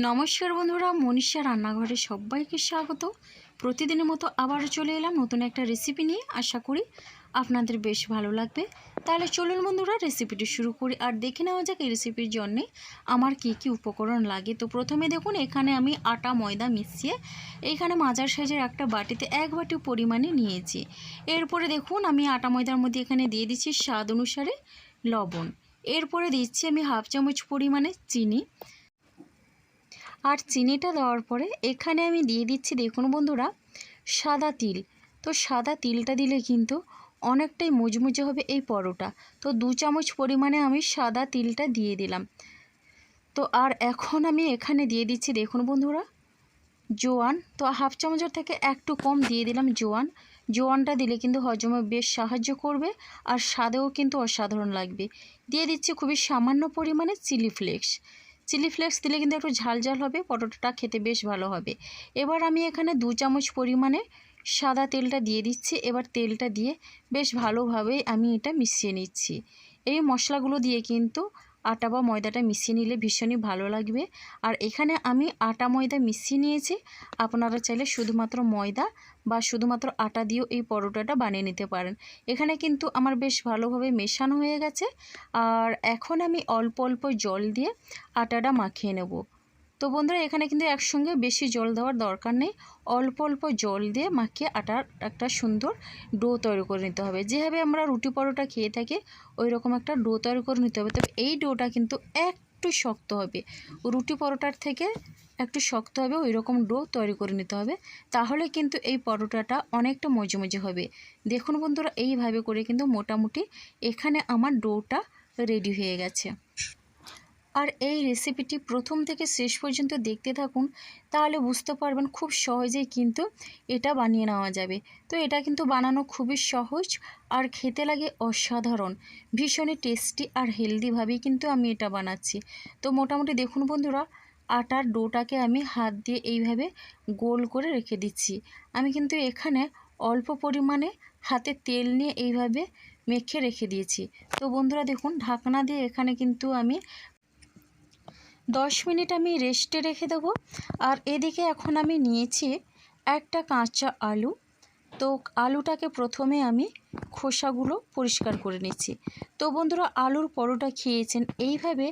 নমস্কার বন্ধুরা, মনীষা রান্নাঘরে সবাইকে স্বাগত। প্রতিদিনের মতো আবারও চলে এলাম নতুন একটা রেসিপি নিয়ে। আশা করি আপনাদের বেশ ভালো লাগবে। তাহলে চলুন বন্ধুরা, রেসিপিটি শুরু করি আর দেখে নেওয়া যাক এই রেসিপির জন্যে আমার কি কি উপকরণ লাগে। তো প্রথমে দেখুন, এখানে আমি আটা ময়দা মিশিয়ে এইখানে মাঝার সাইজের একটা বাটিতে 1 বাটি পরিমাণে নিয়েছি। এরপরে দেখুন, আমি আটা ময়দার মধ্যে এখানে দিয়ে দিচ্ছি স্বাদ অনুসারে লবণ। এরপরে দিচ্ছি আমি হাফ চামচ পরিমাণে চিনি। আর চিনিটা দেওয়ার পরে এখানে আমি দিয়ে দিচ্ছি, দেখুন বন্ধুরা, সাদা তিল। তো সাদা তিলটা দিলে কিন্তু অনেকটাই মুচমুচে হবে এই পরোটা। তো 2 চামচ পরিমাণে আমি সাদা তিলটা দিয়ে দিলাম। তো আর এখন আমি এখানে দিয়ে দিচ্ছি, দেখুন বন্ধুরা, জোয়ান। তো হাফ চামচের থেকে একটু কম দিয়ে দিলাম জোয়ান। জোয়ানটা দিলে কিন্তু হজমে বেশ সাহায্য করবে আর স্বাদেও কিন্তু অসাধারণ লাগবে। দিয়ে দিচ্ছি খুবই সামান্য পরিমাণে চিলি ফ্লেক্স। চিলি ফ্লেক্স দিলে কিন্তু একটু ঝাল ঝাল হবে, পরোটাটা খেতে বেশ ভালো হবে। এবার আমি এখানে 2 চামচ পরিমাণে সাদা তেলটা দিয়ে দিচ্ছি। এবার তেলটা দিয়ে বেশ ভালোভাবে আমি এটা মিশিয়ে নিচ্ছি। এই মশলাগুলো দিয়ে কিন্তু আটা বা ময়দাটা মিশিয়ে নিলে ভীষণই ভালো লাগবে। আর এখানে আমি আটা ময়দা মিশিয়ে নিয়েছি। আপনারা চাইলে শুধুমাত্র ময়দা বা শুধুমাত্র আটা দিয়েও এই পরোটাটা বানিয়ে নিতে পারেন। এখানে কিন্তু আমার বেশ ভালোভাবে মেশানো হয়ে গেছে। আর এখন আমি অল্প অল্প জল দিয়ে আটাটা মাখিয়ে নেব। তো বন্ধুরা, এখানে কিন্তু একসঙ্গে বেশি জল দেওয়ার দরকার নেই। অল্প অল্প জল দিয়ে মাখিয়ে আটার একটা সুন্দর ডো তৈরি করে নিতে হবে। যেভাবে আমরা রুটি পরোটা খেয়ে থাকি ওই রকম একটা ডো তৈরি করে নিতে হবে। তবে এই ডোটা কিন্তু একটু শক্ত হবে, রুটি পরোটার থেকে একটু শক্ত হবে। ওই রকম ডো তৈরি করে নিতে হবে, তাহলে কিন্তু এই পরোটাটা অনেকটা মজে হবে। দেখুন বন্ধুরা, এইভাবে করে কিন্তু মোটামুটি এখানে আমার ডোটা রেডি হয়ে গেছে। আর এই রেসিপিটি প্রথম থেকে শেষ পর্যন্ত দেখতে থাকুন, তাহলে বুঝতে পারবেন খুব সহজেই কিন্তু এটা বানিয়ে নেওয়া যাবে। তো এটা কিন্তু বানানো খুবই সহজ আর খেতে লাগে অসাধারণ, ভীষণই টেস্টি আর হেলদিভাবেই কিন্তু আমি এটা বানাচ্ছি। তো মোটামুটি দেখুন বন্ধুরা, আটার ডোটাকে আমি হাত দিয়ে এইভাবে গোল করে রেখে দিচ্ছি। আমি কিন্তু এখানে অল্প পরিমাণে হাতে তেল নিয়ে এইভাবে মেখে রেখে দিয়েছি। তো বন্ধুরা দেখুন, ঢাকনা দিয়ে এখানে কিন্তু আমি 10 মিনিট আমি রেস্টে রেখে দেবো। আর এদিকে এখন আমি নিয়েছি একটা কাঁচা আলু। তো আলুটাকে প্রথমে আমি খোসাগুলো পরিষ্কার করে নিচ্ছি। তো বন্ধুরা, আলুর পরোটা খেয়েছেন এইভাবে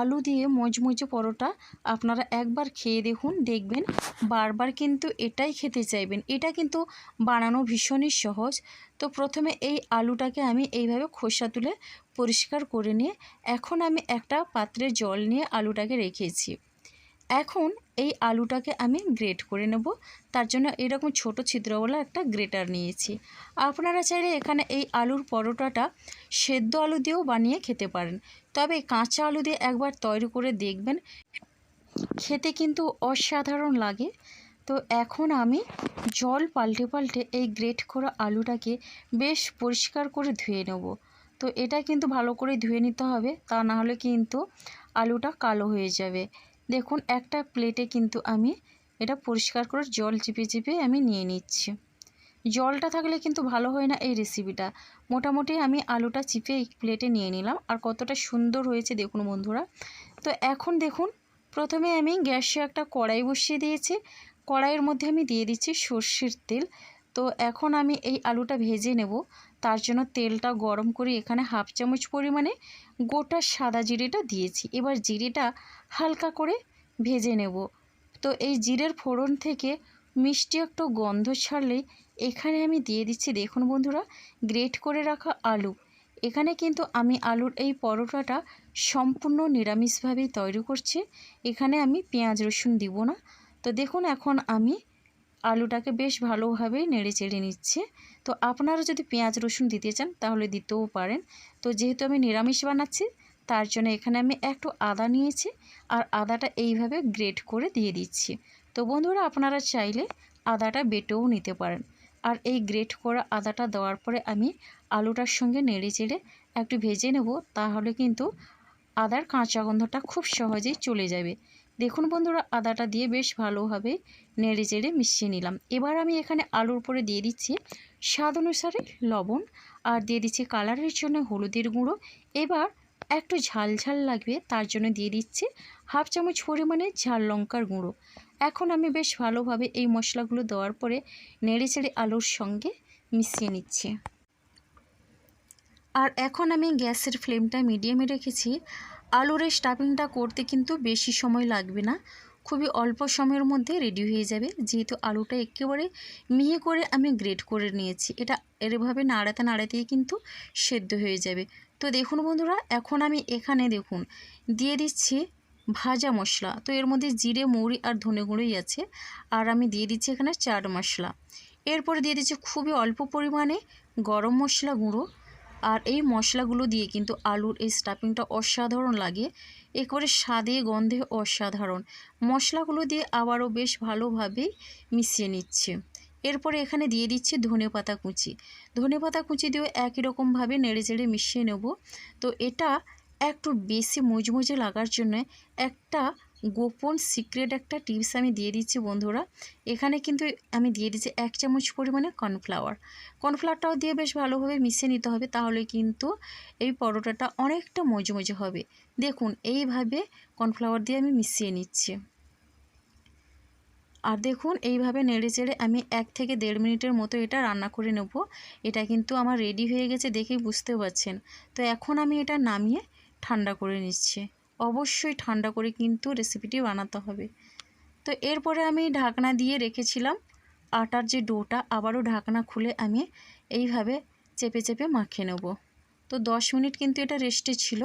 আলু দিয়ে মজমজে পরোটা আপনারা একবার খেয়ে দেখুন, দেখবেন বারবার কিন্তু এটাই খেতে চাইবেন। এটা কিন্তু বানানো ভীষণই সহজ। তো প্রথমে এই আলুটাকে আমি এইভাবে খোসা তুলে পরিষ্কার করে নিয়ে এখন আমি একটা পাত্রে জল নিয়ে আলুটাকে রেখেছি। এখন এই আলুটাকে আমি গ্রেট করে নেব। তার জন্য এরকম ছোট ছিদ্রওয়ালা একটা গ্রেটার নিয়েছি। আপনারা চাইলে এখানে এই আলুর পরোটাটা সেদ্ধ আলু দিয়েও বানিয়ে খেতে পারেন, তবে কাঁচা আলু দিয়ে একবার তৈরি করে দেখবেন, খেতে কিন্তু অসাধারণ লাগে। তো এখন আমি জল পাল্টে পাল্টে এই গ্রেট করা আলুটাকে বেশ পরিষ্কার করে ধুয়ে নেব। তো এটা কিন্তু ভালো করে ধুয়ে নিতে হবে, তা না হলে কিন্তু আলুটা কালো হয়ে যাবে। দেখুন, একটা প্লেটে কিন্তু আমি এটা পরিষ্কার করে জল চিপে চিপে আমি নিয়ে নিচ্ছি। জলটা থাকলে কিন্তু ভালো হয় না এই রেসিপিটা। মোটামুটি আমি আলুটা চিপে এই প্লেটে নিয়ে নিলাম। আর কতটা সুন্দর হয়েছে দেখুন বন্ধুরা। তো এখন দেখুন, প্রথমে আমি গ্যাসে একটা কড়াই বসিয়ে দিয়েছি। কড়াইয়ের মধ্যে আমি দিয়ে দিচ্ছি সর্ষের তেল। তো এখন আমি এই আলুটা ভেজে নেব। তার জন্য তেলটা গরম করে এখানে হাফ চামচ পরিমাণে গোটা সাদা জিরেটা দিয়েছি। এবার জিরেটা হালকা করে ভেজে নেব। তো এই জিরের ফোড়ন থেকে মিষ্টি একটু গন্ধ ছাড়লেই এখানে আমি দিয়ে দিচ্ছি, দেখুন বন্ধুরা, গ্রেট করে রাখা আলু। এখানে কিন্তু আমি আলুর এই পরোটাটা সম্পূর্ণ নিরামিষভাবেই তৈরি করছি। এখানে আমি পেঁয়াজ রসুন দিব না। তো দেখুন, এখন আমি আলুটাকে বেশ ভালোভাবে নেড়ে চেড়ে নিচ্ছে। তো আপনারা যদি পেঁয়াজ রসুন দিতে চান তাহলে দিতেও পারেন। তো যেহেতু আমি নিরামিষ বানাচ্ছি, তার জন্য এখানে আমি একটু আদা নিয়েছি আর আদাটা এইভাবে গ্রেট করে দিয়ে দিচ্ছি। তো বন্ধুরা, আপনারা চাইলে আদাটা বেটেও নিতে পারেন। আর এই গ্রেট করা আদাটা দেওয়ার পরে আমি আলুটার সঙ্গে নেড়ে চেড়ে একটু ভেজে নেব, তাহলে কিন্তু আদার কাঁচা গন্ধটা খুব সহজেই চলে যাবে। দেখুন বন্ধুরা, আদাটা দিয়ে বেশ ভালোভাবে নেড়ে চেড়ে মিশিয়ে নিলাম। এবার আমি এখানে আলুর উপরে দিয়ে দিচ্ছি স্বাদ অনুসারে লবণ আর দিয়ে দিচ্ছি কালারের জন্য হলুদের গুঁড়ো। এবার একটু ঝাল ঝাল লাগবে, তার জন্য দিয়ে দিচ্ছি হাফ চামচ পরিমাণে ঝাল লঙ্কার গুঁড়ো। এখন আমি বেশ ভালোভাবে এই মশলাগুলো দেওয়ার পরে নেড়েচেড়ে আলুর সঙ্গে মিশিয়ে নিচ্ছি। আর এখন আমি গ্যাসের ফ্লেমটা মিডিয়ামে রেখেছি। আলুর এই স্টাফিংটা করতে কিন্তু বেশি সময় লাগবে না, খুবই অল্প সময়ের মধ্যে রেডি হয়ে যাবে, যেহেতু আলুটা একেবারে মিহি করে আমি গ্রেট করে নিয়েছি। এটা এভাবে নাড়াতে নাড়াতেই কিন্তু সেদ্ধ হয়ে যাবে। তো দেখুন বন্ধুরা, এখন আমি এখানে দেখুন দিয়ে দিচ্ছি ভাজা মশলা। তো এর মধ্যে জিরে, মৌরি আর ধনে গুঁড়োই আছে। আর আমি দিয়ে দিচ্ছি এখানে চাট মশলা। এরপরে দিয়ে দিচ্ছি খুবই অল্প পরিমাণে গরম মশলা গুঁড়ো। আর এই মশলাগুলো দিয়ে কিন্তু আলুর এই স্টাফিংটা অসাধারণ লাগে, একেবারে স্বাদে গন্ধে অসাধারণ। মশলাগুলো দিয়ে আবারও বেশ ভালোভাবেই মিশিয়ে নিচ্ছে। এরপরে এখানে দিয়ে দিচ্ছি ধনেপাতা কুচি। ধনেপাতা কুচি দিয়েও একই রকমভাবে নেড়েচেড়ে মিশিয়ে নেব। তো এটা একটু বেশি মুচমুচে লাগার জন্য একটা গোপন সিক্রেট একটা টিপস আমি দিয়ে দিচ্ছি বন্ধুরা। এখানে কিন্তু আমি দিয়ে দিচ্ছি 1 চামচ পরিমাণে কর্নফ্লাওয়ারটাও দিয়ে বেশ ভালোভাবে মিশিয়ে নিতে হবে, তাহলে কিন্তু এই পরোটাটা অনেকটা মজমজে হবে। দেখুন এইভাবে কর্নফ্লাওয়ার দিয়ে আমি মিশিয়ে নিচ্ছি। আর দেখুন এইভাবে নেড়েচেড়ে আমি 1 থেকে 1.5 মিনিটের মতো এটা রান্না করে নেব। এটা কিন্তু আমার রেডি হয়ে গেছে, দেখেই বুঝতে পারছেন। তো এখন আমি এটা নামিয়ে ঠান্ডা করে নিচ্ছি। অবশ্যই ঠান্ডা করে কিন্তু রেসিপিটি বানাতে হবে। তো এরপরে আমি ঢাকনা দিয়ে রেখেছিলাম আটার যে ডোটা, আবারও ঢাকনা খুলে আমি এইভাবে চেপে চেপে মাখিয়ে নেব। তো 10 মিনিট কিন্তু এটা রেস্টে ছিল,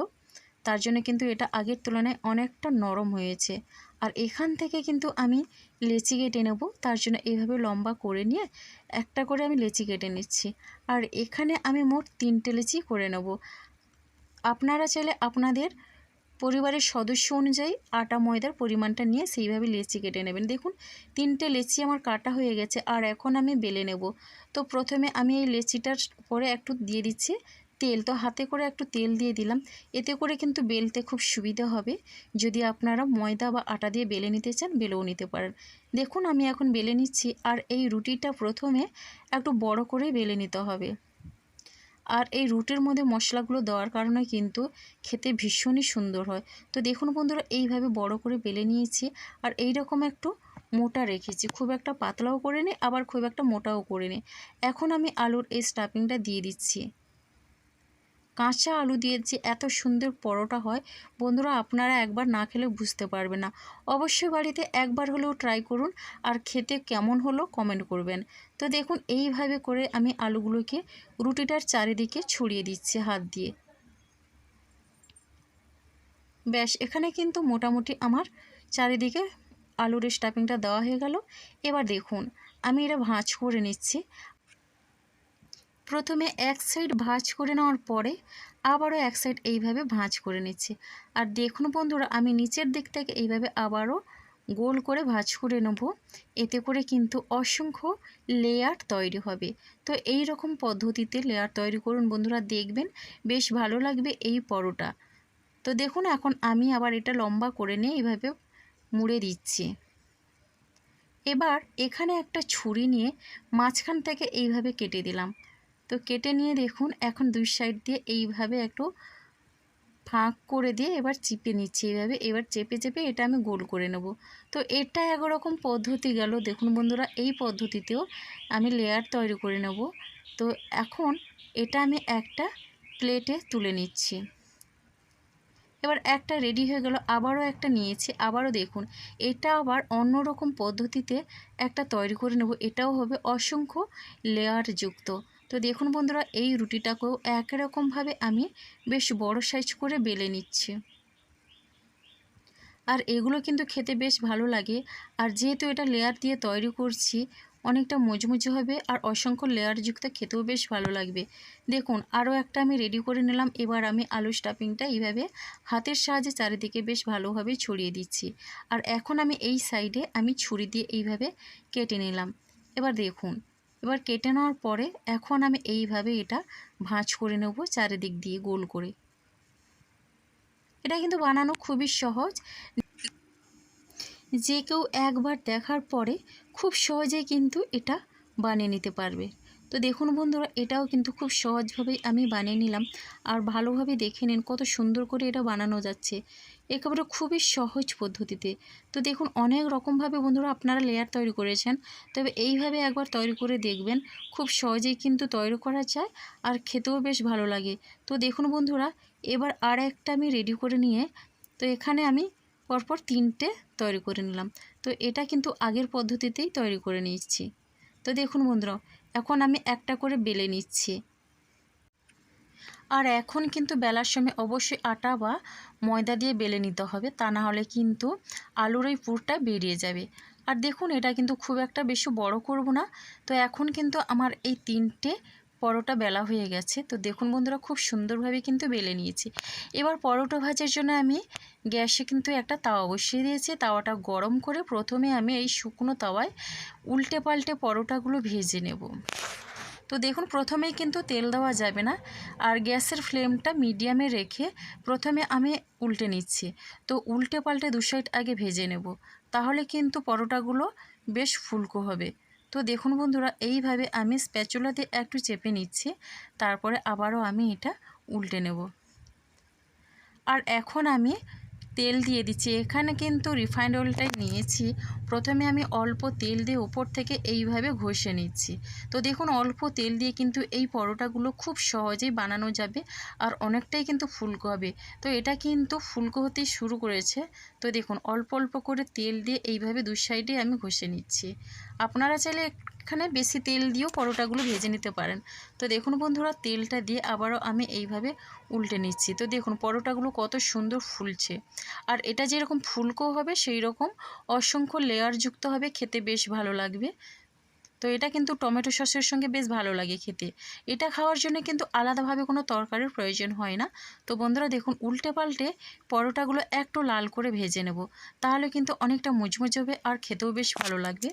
তার জন্য কিন্তু এটা আগের তুলনায় অনেকটা নরম হয়েছে। আর এখান থেকে কিন্তু আমি লেচি কেটে নেব, তার জন্য এইভাবে লম্বা করে নিয়ে একটা করে আমি লেচি কেটে নিচ্ছি। আর এখানে আমি মোট 3টে লেচি করে নেব। আপনারা চাইলে আপনাদের পরিবারের সদস্য অনুযায়ী আটা ময়দার পরিমাণটা নিয়ে সেইভাবে লেচি কেটে নেবেন। দেখুন 3টে লেচি আমার কাটা হয়ে গেছে। আর এখন আমি বেলে নেব। তো প্রথমে আমি এই লেচিটার পরে একটু দিয়ে দিচ্ছি তেল। তো হাতে করে একটু তেল দিয়ে দিলাম, এতে করে কিন্তু বেলতে খুব সুবিধা হবে। যদি আপনারা ময়দা বা আটা দিয়ে বেলে নিতে চান, বেলেও নিতে পারেন। দেখুন আমি এখন বেলে নিচ্ছি। আর এই রুটিটা প্রথমে একটু বড় করে বেলে নিতে হবে। আর এই রুটির মধ্যে মশলাগুলো দেওয়ার কারণে কিন্তু খেতে ভীষণই সুন্দর হয়। তো দেখুন বন্ধুরা, এইভাবে বড় করে বেলে নিয়েছি। আর এই রকম একটু মোটা রেখেছি, খুব একটা পাতলাও করে নিই, আবার খুব একটা মোটাও করে নিই। এখন আমি আলুর এই স্টাফিংটা দিয়ে দিচ্ছি। কাঁচা আলু দিয়ে যে এত সুন্দর পরোটা হয় বন্ধুরা, আপনারা একবার না খেলে বুঝতে পারবেন না। অবশ্যই বাড়িতে একবার হলেও ট্রাই করুন, আর খেতে কেমন হলো কমেন্ট করবেন। তো দেখুন এইভাবে করে আমি আলুগুলোকে রুটিটার চারিদিকে ছড়িয়ে দিচ্ছি হাত দিয়ে। ব্যাস, এখানে কিন্তু মোটামুটি আমার চারিদিকে আলুর স্টাফিংটা দেওয়া হয়ে গেল। এবার দেখুন আমি এটা ভাঁজ করে নিচ্ছি। প্রথমে এক সাইড ভাঁজ করে নেওয়ার পরে আবারও এক সাইড এইভাবে ভাঁজ করে নিচ্ছি। আর দেখুন বন্ধুরা, আমি নিচের দিক থেকে এইভাবে আবারও গোল করে ভাঁজ করে নেব। এতে করে কিন্তু অসংখ্য লেয়ার তৈরি হবে। তো এই রকম পদ্ধতিতে লেয়ার তৈরি করুন বন্ধুরা, দেখবেন বেশ ভালো লাগবে এই পরোটা। তো দেখুন এখন আমি আবার এটা লম্বা করে নিয়ে এইভাবে মুড়ে দিচ্ছি। এবার এখানে একটা ছুরি নিয়ে মাঝখান থেকে এইভাবে কেটে দিলাম। তো কেটে নিয়ে দেখুন এখন দুই সাইড দিয়ে এইভাবে একটু ফাঁক করে দিয়ে এবার চিপে নিচ্ছি এইভাবে। এবার চেপে চেপে এটা আমি গোল করে নেব। তো এটা একরকম পদ্ধতি গেল। দেখুন বন্ধুরা, এই পদ্ধতিতেও আমি লেয়ার তৈরি করে নেব। তো এখন এটা আমি একটা প্লেটে তুলে নিচ্ছি। এবার একটা রেডি হয়ে গেল, আবারও একটা নিয়েছি। আবারও দেখুন এটা আবার অন্য রকম পদ্ধতিতে একটা তৈরি করে নেব। এটাও হবে অসংখ্য লেয়ার যুক্ত। তো দেখুন বন্ধুরা, এই রুটিটাকেও একই রকমভাবে আমি বেশ বড় সাইজ করে বেলে নিচ্ছি। আর এগুলো কিন্তু খেতে বেশ ভালো লাগে। আর যেহেতু এটা লেয়ার দিয়ে তৈরি করছি, অনেকটা মজমুজে হবে আর অসংখ্য লেয়ারযুক্ত, খেতেও বেশ ভালো লাগবে। দেখুন আরও একটা আমি রেডি করে নিলাম। এবার আমি আলু স্টাফিংটা এইভাবে হাতের সাহায্যে চারিদিকে বেশ ভালোভাবে ছড়িয়ে দিচ্ছি। আর এখন আমি এই সাইডে আমি ছুরি দিয়ে এইভাবে কেটে নিলাম। এবার দেখুন, এবার কেটে নেওয়ার পরে এখন আমি এইভাবে এটা ভাঁজ করে নেব চারিদিক দিয়ে গোল করে। এটা কিন্তু বানানো খুবই সহজ, যে কেউ একবার দেখার পরে খুব সহজেই কিন্তু এটা বানিয়ে নিতে পারবে। তো তো দেখুন বন্ধুরা, এটাও কিন্তু খুব সহজভাবেই আমি বানিয়ে নিলাম। আর ভালোভাবে দেখে নিন কত সুন্দর করে এটা বানানো যাচ্ছে, একেবারে খুবই সহজ পদ্ধতিতে। তো দেখুন অনেক রকমভাবে বন্ধুরা আপনারা লেয়ার তৈরি করেছেন, তবে এইভাবে একবার তৈরি করে দেখবেন, খুব সহজেই কিন্তু তৈরি করা যায় আর খেতেও বেশ ভালো লাগে। তো দেখুন বন্ধুরা, এবার আর একটা আমি রেডি করে নিয়ে, তো এখানে আমি পরপর 3টে তৈরি করে নিলাম। তো এটা কিন্তু আগের পদ্ধতিতেই তৈরি করে নিচ্ছি। তো দেখুন বন্ধুরা, এখন আমি একটা করে বেলে নিচ্ছি। আর এখন কিন্তু বেলার সময় অবশ্যই আটা বা ময়দা দিয়ে বেলে নিতে হবে, তা না হলে কিন্তু আলুর এই পুরটা বেরিয়ে যাবে। আর দেখুন এটা কিন্তু খুব একটা বেশি বড় করব না। তো এখন কিন্তু আমার এই 3টে পরোটা বেলা হয়ে গেছে। তো দেখুন বন্ধুরা, খুব সুন্দরভাবে কিন্তু বেলে নিয়েছি। এবার পরোটা ভাজার জন্য আমি গ্যাসে কিন্তু একটা তাওয়া বসিয়ে দিয়েছি। তাওয়াটা গরম করে প্রথমে আমি এই শুকনো তাওয়ায় উল্টে পাল্টে পরোটাগুলো ভেজে নেব। তো দেখুন প্রথমেই কিন্তু তেল দেওয়া যাবে না, আর গ্যাসের ফ্লেমটা মিডিয়ামে রেখে প্রথমে আমি উল্টে নিচ্ছি। তো উল্টে পাল্টে 2 সাইড আগে ভেজে নেব, তাহলে কিন্তু পরোটাগুলো বেশ ফুলকো হবে। তো দেখুন বন্ধুরা, এইভাবে আমি স্প্যাচুলা দিয়ে একটু চেপে নিচ্ছি, তারপরে আবারও আমি এটা উল্টে নেব। আর এখন আমি তেল দিয়ে দিচ্ছি। এখানে কিন্তু রিফাইন্ড অয়েলটাই নিয়েছি। প্রথমে আমি অল্প তেল দিয়ে উপর থেকে এইভাবে ঘষে নিচ্ছি। তো দেখুন অল্প তেল দিয়ে কিন্তু এই পরোটাগুলো খুব সহজেই বানানো যাবে আর অনেকটাই কিন্তু ফুলকো হবে। তো এটা কিন্তু ফুলকো হতেই শুরু করেছে। তো দেখুন অল্প অল্প করে তেল দিয়ে এইভাবে 2 সাইডে আমি ঘষে নিচ্ছি। আপনারা চাইলে এখানে বেশি তেল দিয়েও পরোটাগুলো ভেজে নিতে পারেন। তো দেখুন বন্ধুরা, তেলটা দিয়ে আবারও আমি এইভাবে উল্টে নিচ্ছি। তো দেখুন পরোটাগুলো কত সুন্দর ফুলছে। আর এটা যেরকম ফুলকো হবে সেই রকম অসংখ্য লেয়ারযুক্ত হবে, খেতে বেশ ভালো লাগবে। তো এটা কিন্তু টমেটো সসের সঙ্গে বেশ ভালো লাগে খেতে। এটা খাওয়ার জন্য কিন্তু আলাদাভাবে কোনো তরকারির প্রয়োজন হয় না। তো বন্ধুরা দেখুন উল্টে পাল্টে পরোটাগুলো একটু লাল করে ভেজে নেব, তাহলে কিন্তু অনেকটা মুচমুচে হবে আর খেতেও বেশ ভালো লাগবে।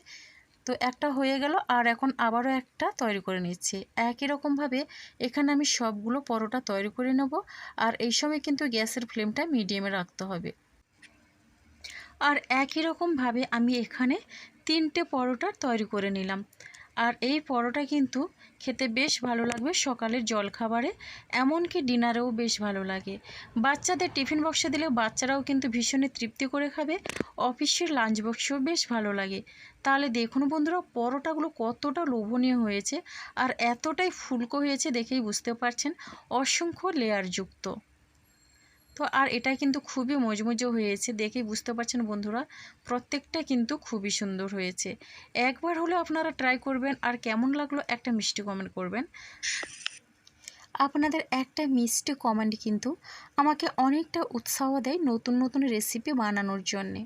তো একটা হয়ে গেল, আর এখন আবারও একটা তৈরি করে নিচ্ছি। একই রকমভাবে এখানে আমি সবগুলো পরোটা তৈরি করে নেব। আর এই সময় কিন্তু গ্যাসের ফ্লেমটা মিডিয়ামে রাখতে হবে। আর একই রকমভাবে আমি এখানে 3টে পরোটা তৈরি করে নিলাম। আর এই পরোটা কিন্তু খেতে বেশ ভালো লাগবে সকালের জলখাবারে, এমনকি ডিনারেও বেশ ভালো লাগে। বাচ্চাদের টিফিন বক্সে দিলে বাচ্চারাও কিন্তু ভীষণই তৃপ্তি করে খাবে, অফিসের লাঞ্চ বক্সেও বেশ ভালো লাগে। তাহলে দেখুন বন্ধুরা, পরোটাগুলো কতটা লোভনীয় হয়েছে আর এতটাই ফুলকো হয়েছে দেখেই বুঝতে পারছেন, অসংখ্য লেয়ারযুক্ত। তো আর এটা কিন্তু খুবই মজমুজো হয়েছে, দেখেই বুঝতে পারছেন বন্ধুরা, প্রত্যেকটা কিন্তু খুবই সুন্দর হয়েছে। একবার হলেও আপনারা ট্রাই করবেন, আর কেমন লাগলো একটা মিষ্টি কমেন্ট করবেন। আপনাদের একটা মিষ্টি কমেন্ট কিন্তু আমাকে অনেকটা উৎসাহ দেয় নতুন নতুন রেসিপি বানানোর জন্যে।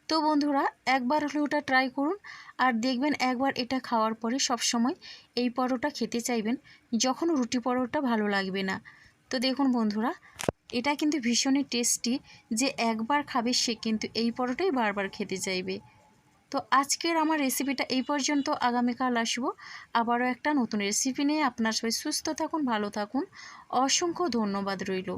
তো বন্ধুরা একবার হলেও ওটা ট্রাই করুন, আর দেখবেন একবার এটা খাওয়ার পরে সবসময় এই পরোটা খেতে চাইবেন, যখন রুটি পরোটা ভালো লাগবে না। তো দেখুন বন্ধুরা, এটা কিন্তু ভীষণই টেস্টি, যে একবার খাবে সে কিন্তু এই পরোটাই বারবার খেতে চাইবে। তো আজকের আমার রেসিপিটা এই পর্যন্ত। আগামীকাল আসবো আবারও একটা নতুন রেসিপি নিয়ে। আপনার সবাই সুস্থ থাকুন, ভালো থাকুন, অসংখ্য ধন্যবাদ রইল।